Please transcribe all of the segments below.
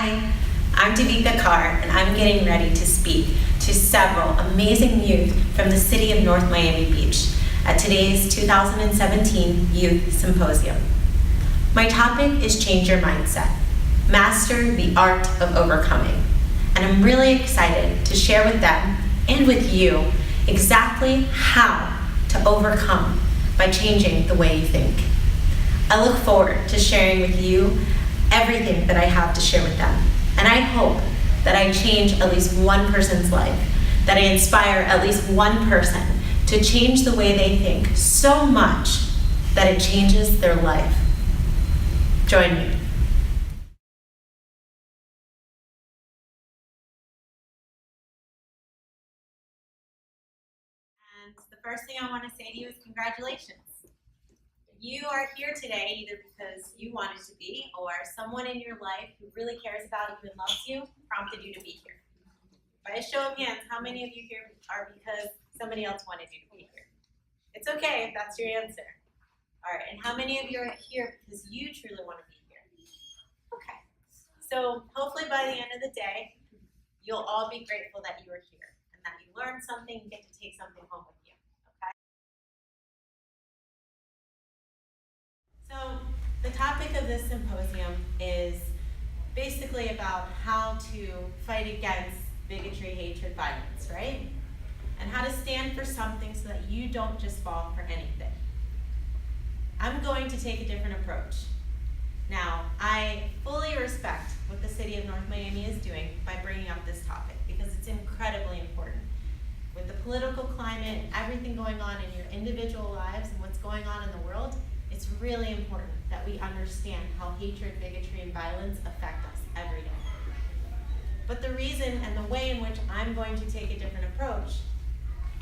Hi, I'm Devika Carr, and I'm getting ready to speak to several amazing youth from the city of North Miami Beach at today's 2017 Youth Symposium. My topic is Change Your Mindset, Master the Art of Overcoming, and I'm really excited to share with them and with you exactly how to overcome by changing the way you think. I look forward to sharing with you everything that I have to share with them. And I hope that I change at least one person's life, that I inspire at least one person to change the way they think so much that it changes their life. Join me. And the first thing I want to say to you is congratulations. You are here today either because you wanted to be or someone in your life who really cares about you and loves you prompted you to be here. By a show of hands, how many of you here are because somebody else wanted you to be here? It's okay if that's your answer. All right, and how many of you are here because you truly want to be here? Okay, so hopefully by the end of the day, you'll all be grateful that you are here and that you learned something and get to take something home with you, okay? So the topic of this symposium is basically about how to fight against bigotry, hatred, violence, right? And how to stand for something so that you don't just fall for anything. I'm going to take a different approach. Now, I fully respect what the city of North Miami is doing by bringing up this topic because it's incredibly important. With the political climate, everything going on in your individual lives and what's going on in the world, it's really important that we understand how hatred, bigotry, and violence affect us every day. But the reason and the way in which I'm going to take a different approach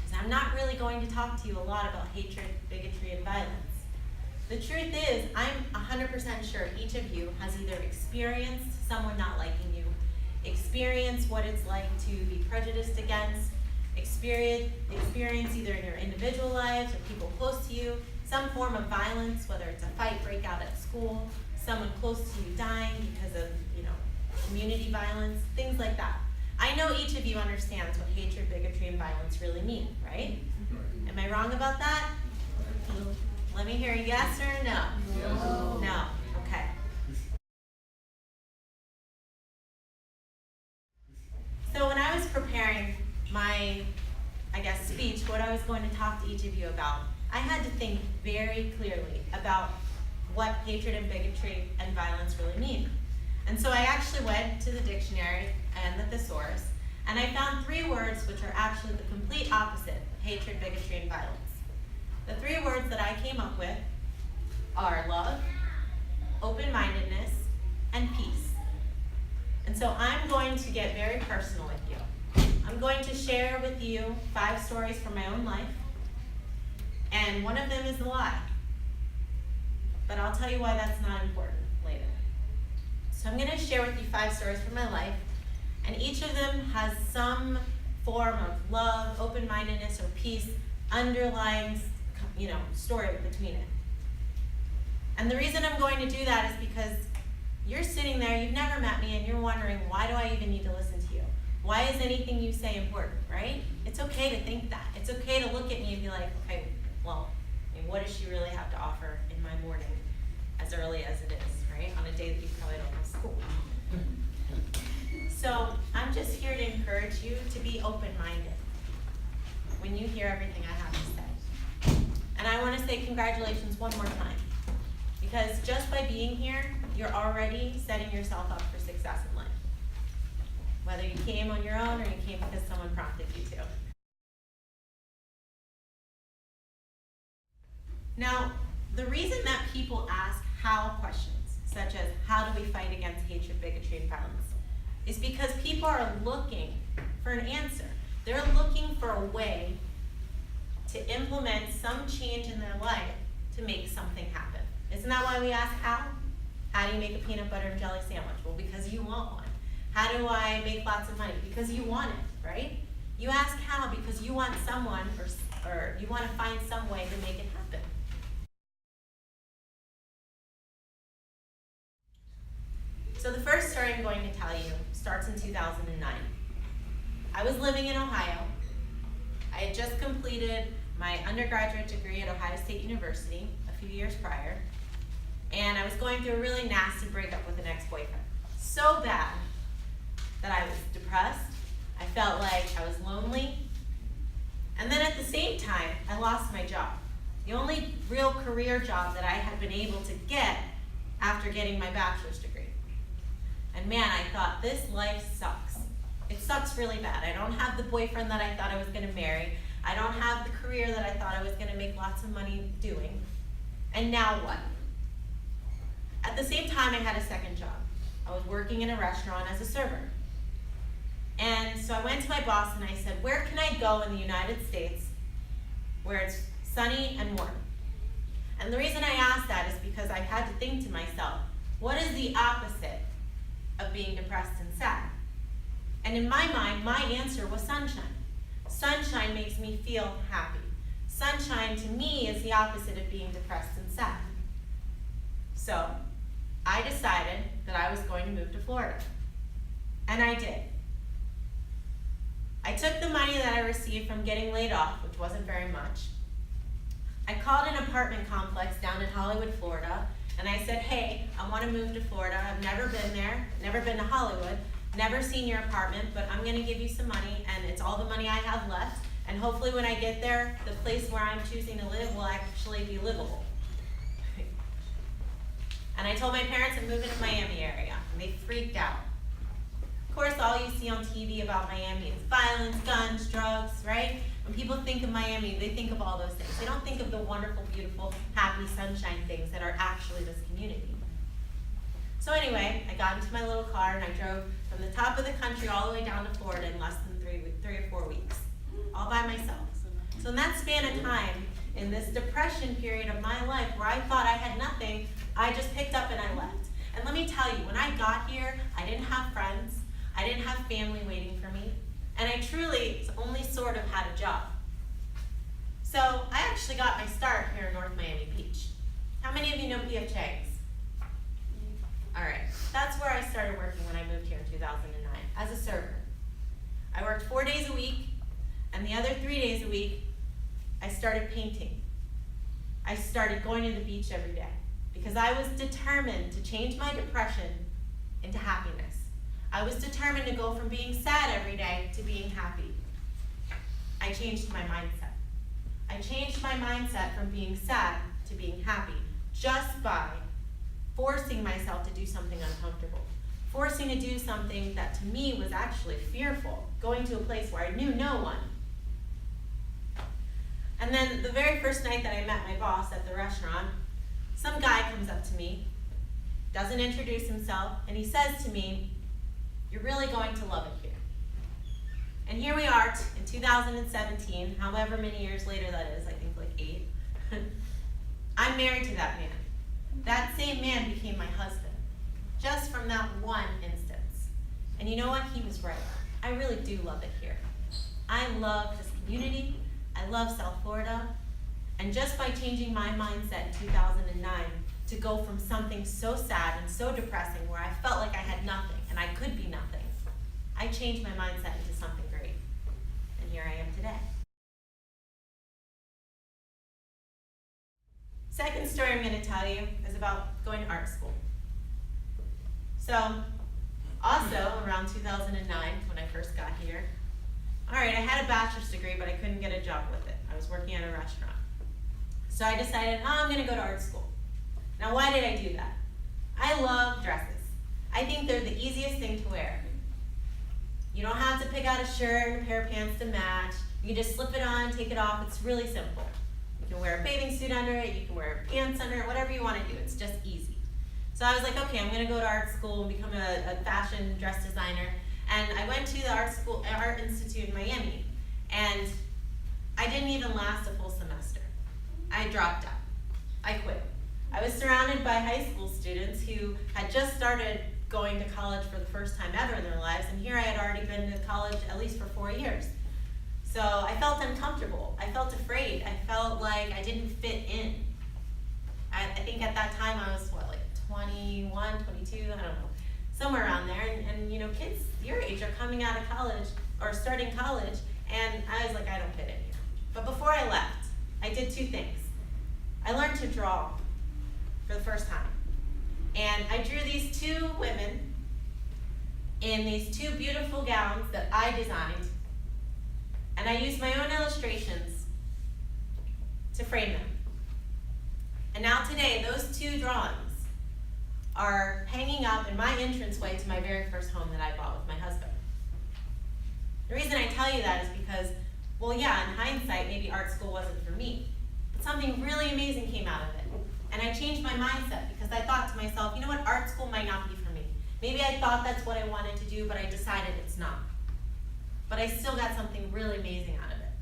is I'm not really going to talk to you a lot about hatred, bigotry, and violence. The truth is, I'm 100% sure each of you has either experienced someone not liking you, experienced what it's like to be prejudiced against, experience either in your individual lives or people close to you, some form of violence, whether it's a fight break out at school, someone close to you dying because of, community violence, things like that. I know each of you understands what hatred, bigotry, and violence really mean, right? Am I wrong about that? Let me hear a yes or a no. No. Okay. So when I was preparing my, speech, what I was going to talk to each of you about, I had to think very clearly about what hatred and bigotry and violence really mean. And so I actually went to the dictionary and the thesaurus, and I found 3 words which are actually the complete opposite of hatred, bigotry, and violence. The 3 words that I came up with are love, open-mindedness, and peace. And so I'm going to get very personal with you. I'm going to share with you 5 stories from my own life, and one of them is a lie. But I'll tell you why that's not important later. So I'm going to share with you 5 stories from my life, and each of them has some form of love, open-mindedness, or peace underlying, story between it. And the reason I'm going to do that is because you're sitting there, you've never met me, and you're wondering, why do I even need to listen to you? Why is anything you say important, right? It's okay to think that. It's okay to look at me and be like, okay, well, what does she really have to offer in my morning as early as it is, right? On a day that you probably don't have school. So I'm just here to encourage you to be open-minded when you hear everything I have to say. And I want to say congratulations one more time, because just by being here, you're already setting yourself up for success in life. Whether you came on your own or you came because someone prompted you to. Now, the reason that people ask how questions, such as how do we fight against hatred, bigotry, and violence, is because people are looking for an answer. They're looking for a way to implement some change in their life to make something happen. Isn't that why we ask how? How do you make a peanut butter and jelly sandwich? Well, because you want one. How do I make lots of money? Because you want it, right? You ask how because you want someone or you want to find some way to make it happen. So the first story I'm going to tell you starts in 2009. I was living in Ohio. I had just completed my undergraduate degree at Ohio State University a few years prior, and I was going through a really nasty breakup with an ex-boyfriend. So bad that I was depressed, I felt like I was lonely, and then at the same time, I lost my job. The only real career job that I had been able to get after getting my bachelor's degree. And man, I thought, this life sucks. It sucks really bad. I don't have the boyfriend that I thought I was gonna marry. I don't have the career that I thought I was gonna make lots of money doing. And now what? At the same time, I had a second job. I was working in a restaurant as a server. And so I went to my boss and I said, where can I go in the United States where it's sunny and warm? And the reason I asked that is because I had to think to myself, what is the opposite of being depressed and sad? And in my mind, my answer was sunshine. Sunshine makes me feel happy. Sunshine to me is the opposite of being depressed and sad. So I decided that I was going to move to Florida. And I did. I took the money that I received from getting laid off, which wasn't very much. I called an apartment complex down in Hollywood, Florida, and I said, hey, I want to move to Florida. I've never been there, never been to Hollywood, never seen your apartment, but I'm going to give you some money, and it's all the money I have left, and hopefully when I get there, the place where I'm choosing to live will actually be livable. And I told my parents I'm moving to Miami area, and they freaked out. Of course, all you see on TV about Miami is violence, guns, drugs, right? When people think of Miami, they think of all those things. They don't think of the wonderful, beautiful, happy, sunshine things that are actually this community. So anyway, I got into my little car and I drove from the top of the country all the way down to Florida in less than 3 or 4 weeks, all by myself. So in that span of time, in this depression period of my life where I thought I had nothing, I just picked up and I left. And let me tell you, when I got here, I didn't have friends, I didn't have family waiting for me, and I truly only sort of had a job. So I actually got my start here in North Miami Beach. How many of you know P.F. Chang's? All right, that's where I started working when I moved here in 2009, as a server. I worked 4 days a week, and the other 3 days a week, I started painting. I started going to the beach every day because I was determined to change my depression into happiness. I was determined to go from being sad every day to being happy. I changed my mindset. I changed my mindset from being sad to being happy just by forcing myself to do something uncomfortable, forcing to do something that to me was actually fearful, going to a place where I knew no one. And then the very first night that I met my boss at the restaurant, some guy comes up to me, doesn't introduce himself, and he says to me, "You're really going to love it here." And here we are in 2017, however many years later that is, I think like 8. I'm married to that man. That same man became my husband, just from that one instance. And you know what? He was right. I really do love it here. I love this community. I love South Florida. And just by changing my mindset in 2009 to go from something so sad and so depressing where I felt like I had nothing and I could be nothing, I changed my mindset into something great. And here I am today. Second story I'm going to tell you is about going to art school. So, also around 2009, when I first got here, all right, I had a bachelor's degree, but I couldn't get a job with it. I was working at a restaurant. So I decided, I'm going to go to art school. Now, why did I do that? I love dresses. I think they're the easiest thing to wear. You don't have to pick out a shirt and a pair of pants to match. You can just slip it on, take it off. It's really simple. You can wear a bathing suit under it, you can wear pants under it, whatever you want to do. It's just easy. So I was like, okay, I'm going to go to art school and become a fashion dress designer. And I went to the Art Institute in Miami, and I didn't even last a full semester. I dropped out. I quit. I was surrounded by high school students who had just started going to college for the first time ever in their lives, and here I had already been to college at least for 4 years. So I felt uncomfortable. I felt afraid. I felt like I didn't fit in. I think at that time I was, like 21, 22, I don't know. somewhere around there, and you know, kids your age are coming out of college or starting college, and I was like, I don't fit in here. But before I left, I did two things. I learned to draw for the first time. And I drew these two women in these two beautiful gowns that I designed. And I used my own illustrations to frame them. And now today, those two drawings are hanging up in my entranceway to my very first home that I bought with my husband. The reason I tell you that is because, well, yeah, in hindsight, maybe art school wasn't for me. But something really amazing came out of it. And I changed my mindset because I thought to myself, you know what, art school might not be for me. Maybe I thought that's what I wanted to do, but I decided it's not. But I still got something really amazing out of it.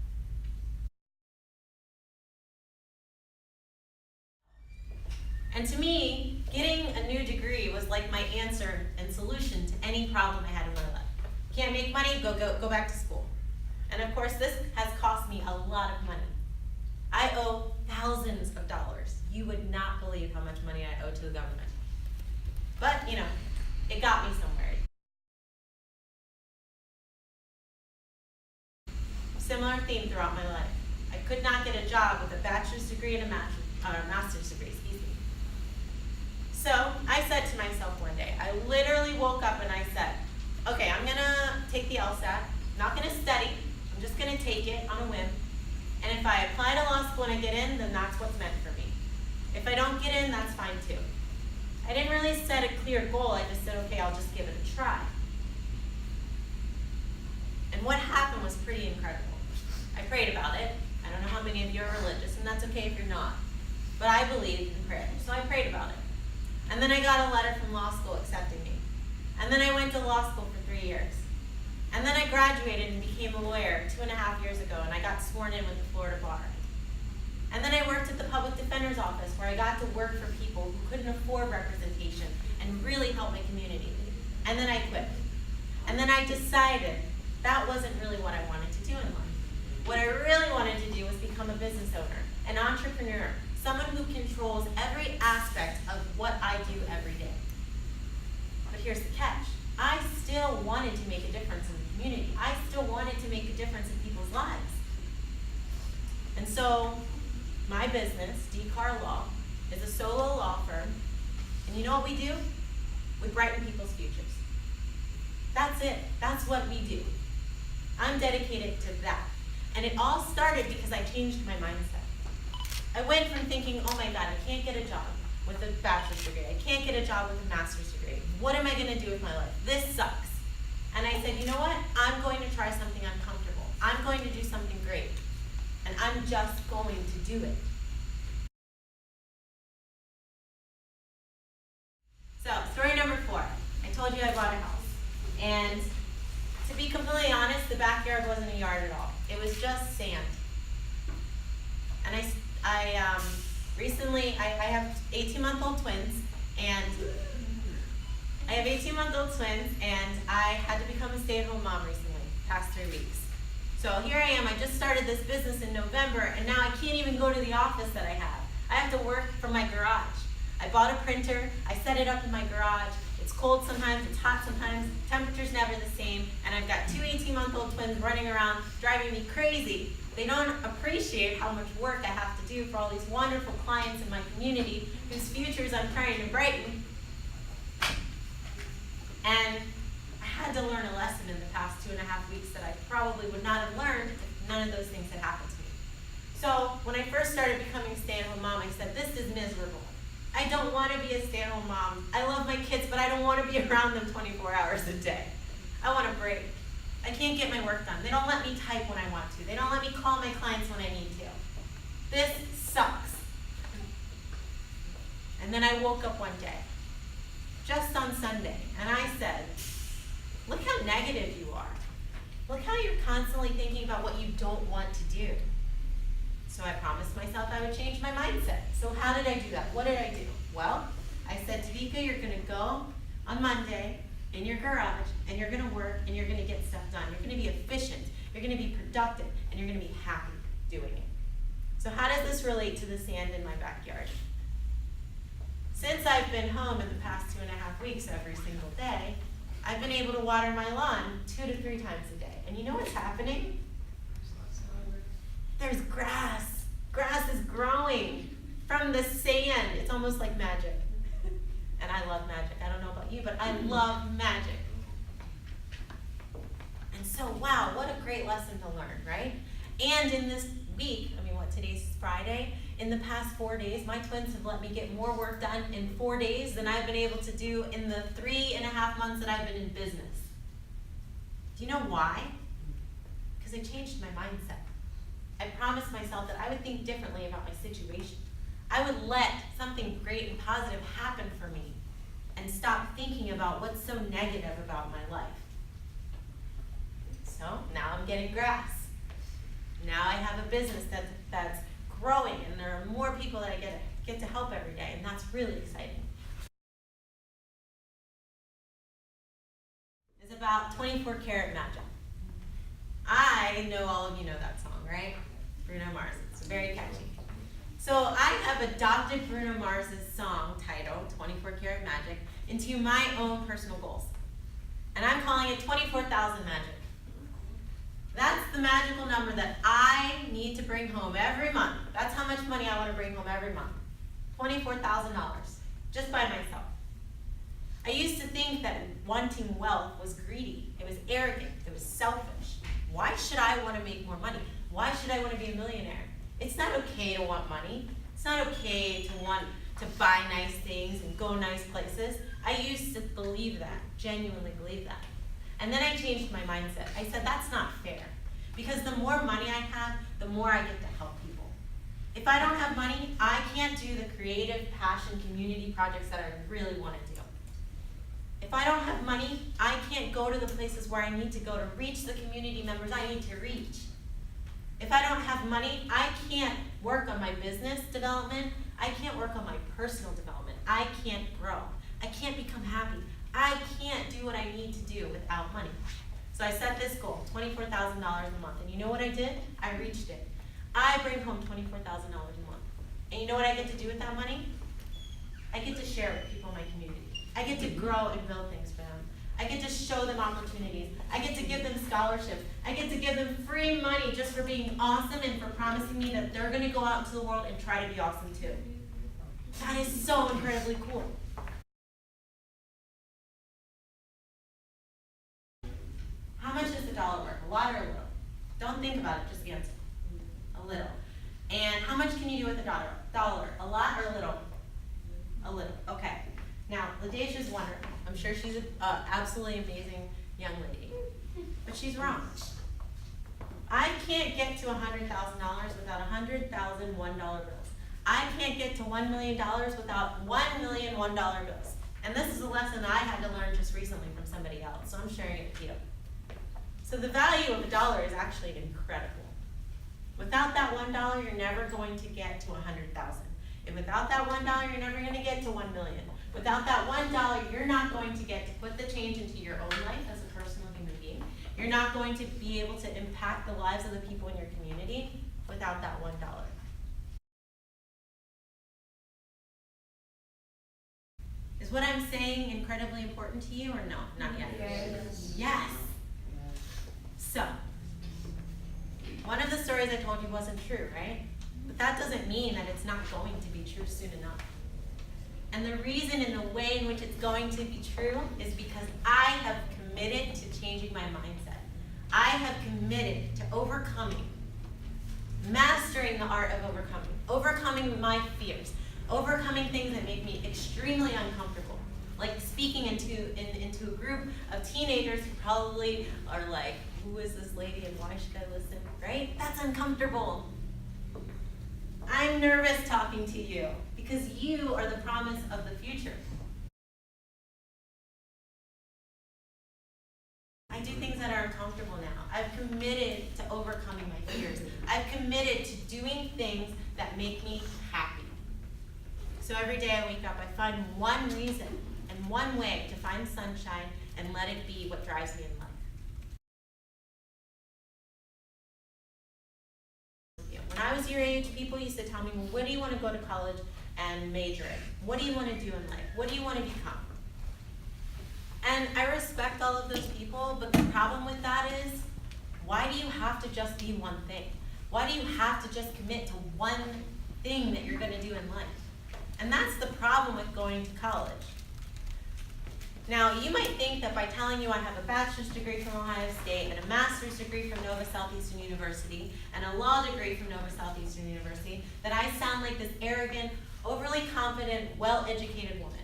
And to me, getting a new degree was like my answer and solution to any problem I had in my life. Can't make money, go back to school. And of course, this has cost me a lot of money. I owe thousands of dollars. You would not believe how much money I owe to the government. But, you know, it got me somewhere. Similar theme throughout my life. I could not get a job with a bachelor's degree and a master's degree, excuse me. So I said to myself one day, I literally woke up and I said, okay, I'm gonna take the LSAT, not gonna study, I'm just gonna take it on a whim. And if I apply to law school and I get in, then that's what's meant for me. If I don't get in, that's fine too. I didn't really set a clear goal, I just said, okay, I'll just give it a try. And what happened was pretty incredible. I prayed about it. I don't know how many of you are religious, and that's okay if you're not. But I believe in prayer, so I prayed about it. And then I got a letter from law school accepting me. And then I went to law school for 3 years. And then I graduated and became a lawyer 2.5 years ago, and I got sworn in with the Florida Bar. And then I worked at the Public Defender's Office, where I got to work for people who couldn't afford representation and really help my community. And then I quit. And then I decided that wasn't really what I wanted to do in life. What I really wanted to do was become a business owner, an entrepreneur, someone who controls every aspect of what I do every day. But here's the catch. I still wanted to make a difference in the community. I still wanted to make a difference in people's lives. And so my business, D-Car Law, is a solo law firm. And you know what we do? We brighten people's futures. That's it. That's what we do. I'm dedicated to that. And it all started because I changed my mindset. I went from thinking, oh my God, I can't get a job with a bachelor's degree. I can't get a job with a master's degree. What am I going to do with my life? This sucks. And I said, you know what? I'm going to try something uncomfortable. I'm going to do something great. And I'm just going to do it. So, story number 4. I told you I bought a house. And to be completely honest, the backyard wasn't a yard at all. It was just sand. And I recently, I have 18-month-old twins, and I had to become a stay-at-home mom recently, past 3 weeks. So here I am, I just started this business in November, and now I can't even go to the office that I have. I have to work from my garage. I bought a printer, I set it up in my garage. It's cold sometimes, it's hot sometimes, temperature's never the same, and I've got 2 18-month-old twins running around driving me crazy. They don't appreciate how much work I have to do for all these wonderful clients in my community whose futures I'm trying to brighten. And I had to learn a lesson in the past 2.5 weeks that I probably would not have learned if none of those things had happened to me. So when I first started becoming a stay-at-home mom, I said, this is miserable. I don't want to be a stay-at-home mom. I love my kids, but I don't want to be around them 24 hours a day. I want a break. I can't get my work done. They don't let me type when I want to. They don't let me call my clients when I need to. This sucks. And then I woke up one day, just on Sunday, and I said, look how negative you are. Look how you're constantly thinking about what you don't want to do. So I promised myself I would change my mindset. So how did I do that? What did I do? Well, I said, Tavika, you're going to go on Monday in your garage, and you're going to work, and you're going to get stuff done. You're going to be efficient, you're going to be productive, and you're going to be happy doing it. So how does this relate to the sand in my backyard? Since I've been home in the past 2.5 weeks every single day, I've been able to water my lawn 2 to 3 times a day. And you know what's happening? There's grass. Grass is growing from the sand. It's almost like magic. And I love magic. I don't know about you, but I love magic. And so, wow, what a great lesson to learn, right? And in this week, today's Friday, in the past 4 days, my twins have let me get more work done in 4 days than I've been able to do in the 3.5 months that I've been in business. Do you know why? Because I changed my mindset. I promised myself that I would think differently about my situation. I would let something great and positive happen for me and stop thinking about what's so negative about my life. So now I'm getting grass. Now I have a business that's growing, and there are more people that I get to help every day, and that's really exciting. It's about 24 Karat Magic. I know all of you know that song, right? Bruno Mars. It's very catchy. So I have adopted Bruno Mars's song title, 24 Karat Magic, into my own personal goals. And I'm calling it 24,000 Magic. That's the magical number that I need to bring home every month. That's how much money I want to bring home every month. $24,000, just by myself. I used to think that wanting wealth was greedy. It was arrogant. It was selfish. Why should I want to make more money? Why should I want to be a millionaire? It's not okay to want money. It's not okay to want to buy nice things and go nice places. I used to believe that, genuinely believe that. And then I changed my mindset. I said, that's not fair. Because the more money I have, the more I get to help people. If I don't have money, I can't do the creative, passion, community projects that I really want to do. If I don't have money, I can't go to the places where I need to go to reach the community members I need to reach. If I don't have money, I can't work on my business development. I can't work on my personal development. I can't grow. I can't become happy. I can't do what I need to do without money. So I set this goal, $24,000 a month. And you know what I did? I reached it. I bring home $24,000 a month. And you know what I get to do with that money? I get to share it with people in my community. I get to grow and build things for them. I get to show them opportunities. I get to give them scholarships. I get to give them free money just for being awesome and for promising me that they're going to go out into the world and try to be awesome too. That is so incredibly cool. How much is the dollar worth? A lot or a little? Don't think about it, just answer. A little. And how much can you do with a dollar? A lot or a little? A little. Okay. Now, LaDeja's wonderful. I'm sure she's an absolutely amazing young lady. But she's wrong. I can't get to $100,000 without 100,000 $1 bills. I can't get to $1 million without 1,000,000 $1 bills. And this is a lesson I had to learn just recently from somebody else, so I'm sharing it with you. So the value of a dollar is actually incredible. Without that $1, you're never going to get to 100,000. And without that $1, you're never going to get to 1 million. Without that $1, you're not going to get to put the change into your own life as a personal human being. You're not going to be able to impact the lives of the people in your community without that $1. Is what I'm saying incredibly important to you or no? Not yet. Yes. Yes. So, one of the stories I told you wasn't true, right? But that doesn't mean that it's not going to be true soon enough. And the reason and the way in which it's going to be true is because I have committed to changing my mindset. I have committed to overcoming, mastering the art of overcoming my fears, overcoming things that make me extremely uncomfortable. Like speaking into a group of teenagers who probably are like, who is this lady and why should I listen, right? That's uncomfortable. I'm nervous talking to you because you are the promise of the future. I do things that are uncomfortable now. I've committed to overcoming my fears. I've committed to doing things that make me happy. So every day I wake up, I find one reason and one way to find sunshine and let it be what drives me in life. When I was your age, people used to tell me, well, where do you want to go to college and major in? What do you want to do in life? What do you want to become? And I respect all of those people, but the problem with that is, why do you have to just be one thing? Why do you have to just commit to one thing that you're going to do in life? And that's the problem with going to college. Now, you might think that by telling you I have a bachelor's degree from Ohio State and a master's degree from Nova Southeastern University and a law degree from Nova Southeastern University, that I sound like this arrogant, overly confident, well-educated woman.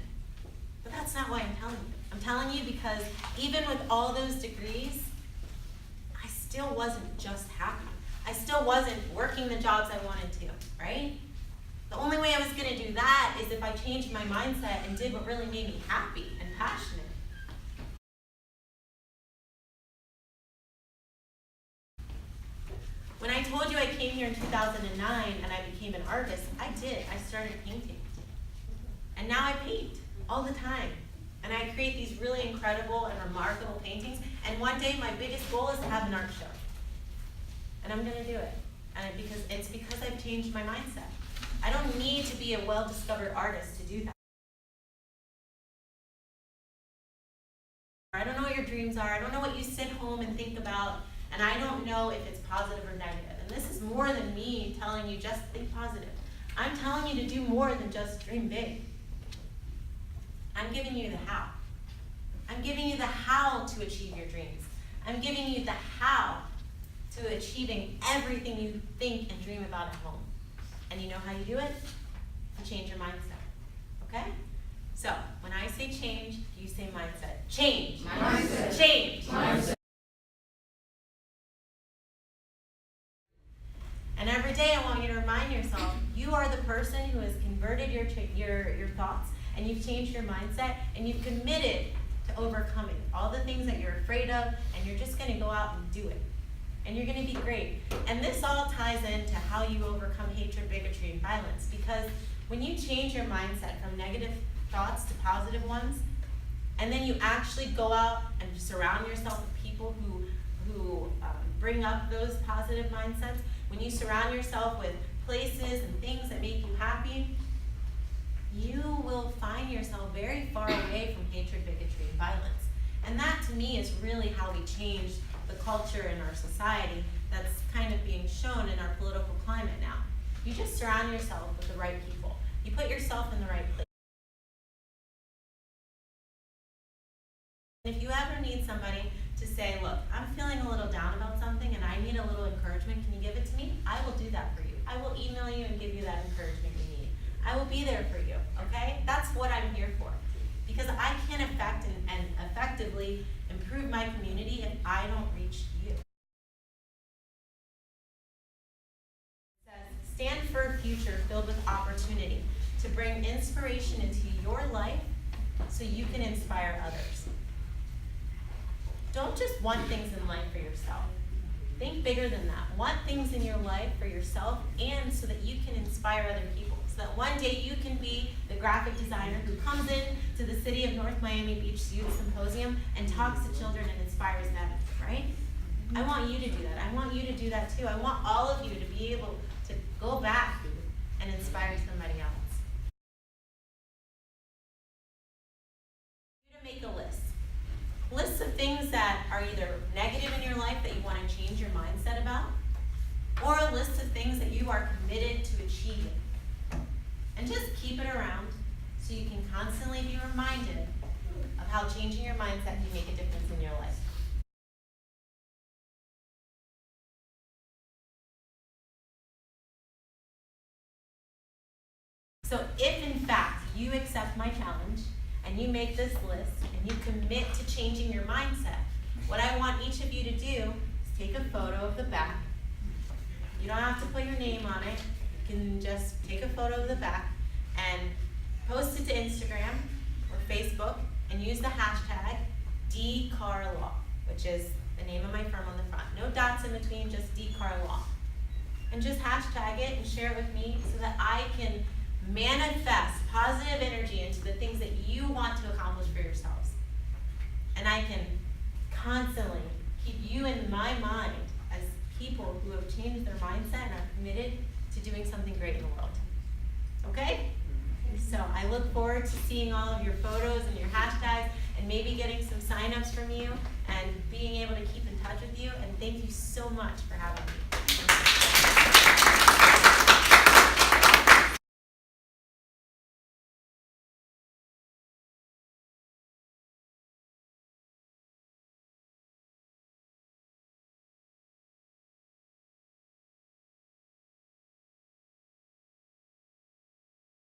But that's not why I'm telling you. I'm telling you because even with all those degrees, I still wasn't just happy. I still wasn't working the jobs I wanted to, right? The only way I was going to do that is if I changed my mindset and did what really made me happy and passionate. When I told you I came here in 2009 and I became an artist, I did. I started painting. And now I paint all the time. And I create these really incredible and remarkable paintings. And one day my biggest goal is to have an art show. And I'm going to do it. And because I've changed my mindset. I don't need to be a well-discovered artist to do that. I don't know what your dreams are. I don't know what you sit home and think about. And I don't know if it's positive or negative. And this is more than me telling you just think positive. I'm telling you to do more than just dream big. I'm giving you the how. I'm giving you the how to achieve your dreams. I'm giving you the how to achieving everything you think and dream about at home. And you know how you do it? You change your mindset. Okay? So, when I say change, you say mindset. Change. Mindset. Change. Mindset. And every day I want you to remind yourself, you are the person who has converted your thoughts, and you've changed your mindset, and you've committed to overcoming all the things that you're afraid of, and you're just going to go out and do it. And you're going to be great. And this all ties into how you overcome hatred, bigotry, and violence. Because when you change your mindset from negative thoughts to positive ones, and then you actually go out and surround yourself with people who bring up those positive mindsets, when you surround yourself with places and things that make you happy, you will find yourself very far away from hatred, bigotry, and violence. And that, to me, is really how we change the culture in our society that's kind of being shown in our political climate now. You just surround yourself with the right people. You put yourself in the right place. If you ever need somebody to say, look, I'm feeling a little down about something and I need a little encouragement, can you give it to me? I will do that for you. I will email you and give you that encouragement you need. I will be there for you, okay? That's what I'm here for. Because I can't affect and effectively improve my community if I don't reach you. It says, stand for a future filled with opportunity to bring inspiration into your life so you can inspire others. Don't just want things in life for yourself. Think bigger than that. Want things in your life for yourself and so that you can inspire other people. So that one day you can be the graphic designer who comes in to the city of North Miami Beach Youth Symposium and talks to children and inspires them, right? I want you to do that. I want you to do that too. I want all of you to be able to go back and inspire somebody else. You to make a list. Lists of things that are either negative in your life that you want to change your mindset about, or a list of things that you are committed to achieving. And just keep it around so you can constantly be reminded of how changing your mindset can make a difference in your life. So if in fact you accept my challenge and you make this list and you commit to changing your mindset, what I want each of you to do is take a photo of the back. You don't have to put your name on it. You can just take a photo of the back and post it to Instagram or Facebook and use the hashtag DCARLaw, which is the name of my firm on the front. No dots in between, just DCARLaw. And just hashtag it and share it with me so that I can manifest positive energy into the things that you want to accomplish for yourselves. And I can constantly keep you in my mind as people who have changed their mindset and are committed to doing something great in the world. Okay? So I look forward to seeing all of your photos and your hashtags and maybe getting some signups from you and being able to keep in touch with you. And thank you so much for having me.